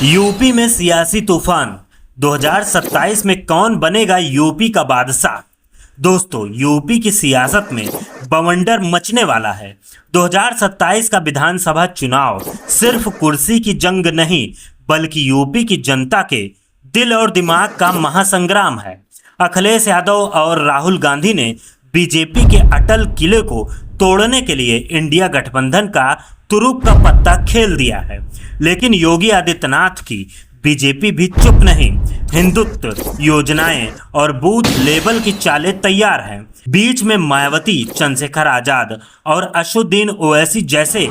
UP में सियासी तूफान। 2027 में कौन बनेगा यूपी का बादशाह। दोस्तों, यूपी की सियासत में बवंडर मचने वाला है। 2027 का विधानसभा चुनाव सिर्फ कुर्सी की जंग नहीं, बल्कि यूपी की जनता के दिल और दिमाग का महासंग्राम है। अखिलेश यादव और राहुल गांधी ने बीजेपी के अटल किले को तोड़ने के लिए इंडिया गठबंधन का तुरुप का पत्ता खेल दिया है। लेकिन योगी आदित्यनाथ की बीजेपी भी चुप नहीं। हिंदुत्व योजनाएं और बूथ लेवल की चालें तैयार हैं। बीच में मायावती, चंद्रशेखर आजाद और असदुद्दीन ओवैसी जैसे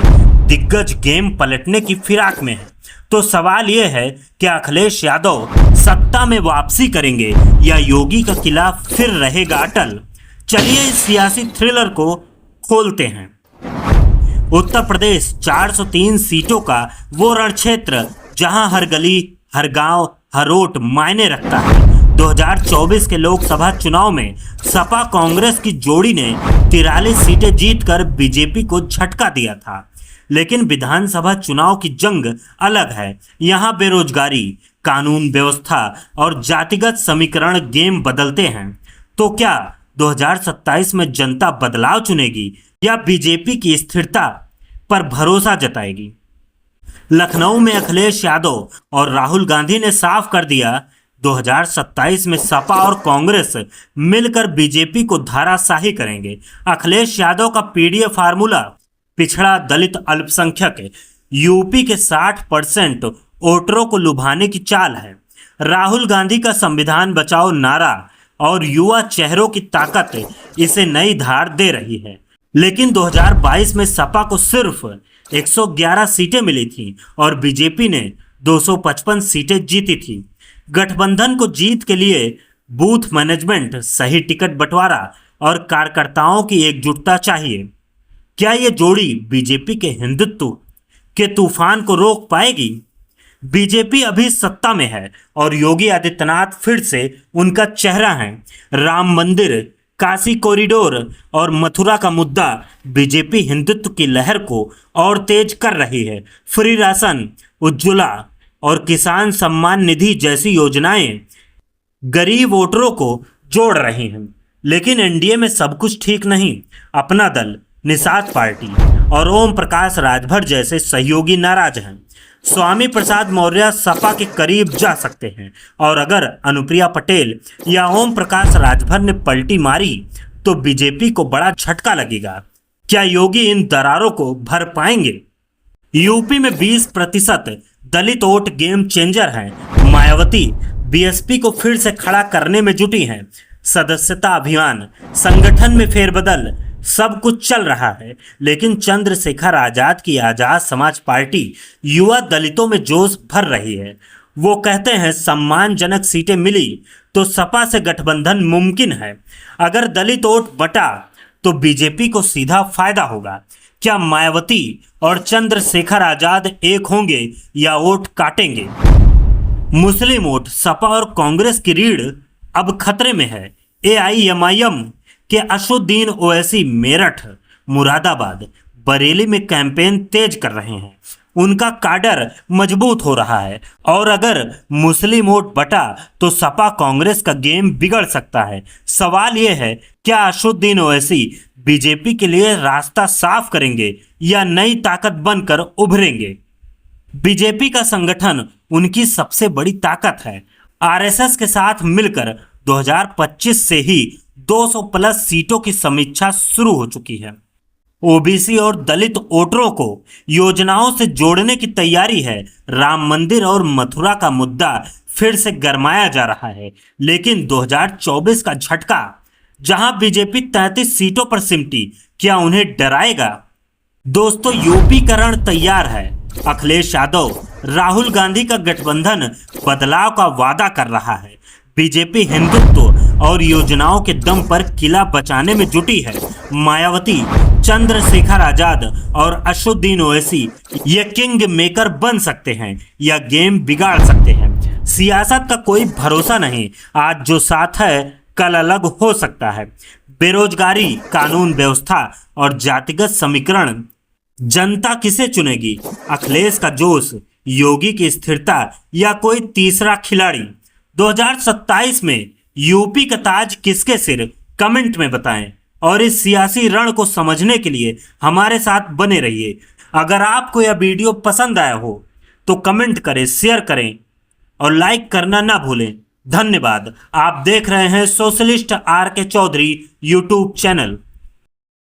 दिग्गज गेम पलटने की फिराक में है। तो सवाल यह है कि अखिलेश यादव सत्ता में वापसी करेंगे या योगी का किला फिर रहेगा अटल। चलिए इस सियासी थ्रिलर को खोलते हैं। उत्तर प्रदेश 403 सीटों का वो रण क्षेत्र जहां हर गली, हर गांव, हर वोट मायने रखता है। 2024 के लोकसभा चुनाव में सपा कांग्रेस की जोड़ी ने 43 सीटें जीतकर बीजेपी को झटका दिया था। लेकिन विधानसभा चुनाव की जंग अलग है। यहां बेरोजगारी, कानून व्यवस्था और जातिगत समीकरण गेम बदलते हैं। तो क्या 2027 में जनता बदलाव चुनेगी या बीजेपी की स्थिरता पर भरोसा जताएगी। लखनऊ में अखिलेश यादव और राहुल गांधी ने साफ कर दिया, 2027 में सपा और कांग्रेस मिलकर बीजेपी को धाराशाही करेंगे। अखिलेश यादव का पीडीए फार्मूला पिछड़ा, दलित, अल्पसंख्यक, यूपी के 60% वोटरों को लुभाने की चाल है। राहुल गांधी का संविधान बचाओ नारा और युवा चेहरों की ताकत इसे नई धार दे रही है। लेकिन 2022 में सपा को सिर्फ 111 सीटें मिली थीं और बीजेपी ने 255 सीटें जीती थी। गठबंधन को जीत के लिए बूथ मैनेजमेंट, सही टिकट बंटवारा और कार्यकर्ताओं की एकजुटता चाहिए। क्या ये जोड़ी बीजेपी के हिंदुत्व के तूफान को रोक पाएगी? बीजेपी अभी सत्ता में है और योगी आदित्यनाथ फिर से उनका चेहरा है। राम मंदिर, काशी कॉरिडोर और मथुरा का मुद्दा बीजेपी हिंदुत्व की लहर को और तेज कर रही है। फ्री राशन, उज्ज्वला और किसान सम्मान निधि जैसी योजनाएं गरीब वोटरों को जोड़ रही हैं। लेकिन एनडीए में सब कुछ ठीक नहीं। अपना दल, निषाद पार्टी और ओम प्रकाश राजभर जैसे सहयोगी नाराज हैं। स्वामी प्रसाद मौर्य सपा के करीब जा सकते हैं और अगर अनुप्रिया पटेल या ओम प्रकाश राजभर ने पलटी मारी तो बीजेपी को बड़ा झटका लगेगा। क्या योगी इन दरारों को भर पाएंगे? यूपी में 20% दलित वोट गेम चेंजर हैं। मायावती बीएसपी को फिर से खड़ा करने में जुटी हैं। सदस्यता अभियान, संगठन में फेरबदल, सब कुछ चल रहा है। लेकिन चंद्रशेखर आजाद की आजाद समाज पार्टी युवा दलितों में जोश भर रही है। वो कहते हैं सम्मानजनक सीटें मिली तो सपा से गठबंधन मुमकिन है। अगर दलित वोट बटा तो बीजेपी को सीधा फायदा होगा। क्या मायावती और चंद्रशेखर आजाद एक होंगे या वोट काटेंगे? मुस्लिम वोट, सपा और कांग्रेस की रीढ़ अब खतरे में है। एआईएमआईएम के असदुद्दीन ओवैसी मेरठ, मुरादाबाद, बरेली में कैंपेन तेज कर रहे हैं। उनका काडर मजबूत हो रहा है और अगर मुस्लिम वोट बटा तो सपा कांग्रेस का गेम बिगड़ सकता है। सवाल यह है, क्या असदुद्दीन ओवैसी बीजेपी के लिए रास्ता साफ करेंगे या नई ताकत बनकर उभरेंगे? बीजेपी का संगठन उनकी सबसे बड़ी ताकत है। आरएसएस के साथ मिलकर 2025 से ही 200 प्लस सीटों की समीक्षा शुरू हो चुकी है। ओबीसी और दलित वोटरों को योजनाओं से जोड़ने की तैयारी है। राम मंदिर और मथुरा का मुद्दा फिर से गरमाया जा रहा है। लेकिन 2024 का झटका, जहां बीजेपी 33 सीटों पर सिमटी, क्या उन्हें डराएगा? दोस्तों, यूपी का रण तैयार है। अखिलेश यादव, राहुल गांधी का गठबंधन बदलाव का वादा कर रहा है। बीजेपी हिंदुत्व और योजनाओं के दम पर किला बचाने में जुटी है। मायावती, चंद्रशेखर आजाद और असदुद्दीन ओवैसी ये किंग मेकर बन सकते हैं या गेम बिगाड़ सकते हैं। सियासत का कोई भरोसा नहीं। आज जो साथ है कल अलग हो सकता है। बेरोजगारी, कानून व्यवस्था और जातिगत समीकरण जनता किसे चुनेगी? अखिलेश का जोश योगी की स्थिरता या कोई तीसरा खिलाड़ी? 2027 में यूपी का ताज किसके सिर? कमेंट में बताएं। और इस सियासी रण को समझने के लिए हमारे साथ बने रहिए। अगर आपको यह वीडियो पसंद आया हो तो कमेंट करें, शेयर करें और लाइक करना ना भूलें। धन्यवाद। आप देख रहे हैं सोशलिस्ट आर के चौधरी यूट्यूब चैनल।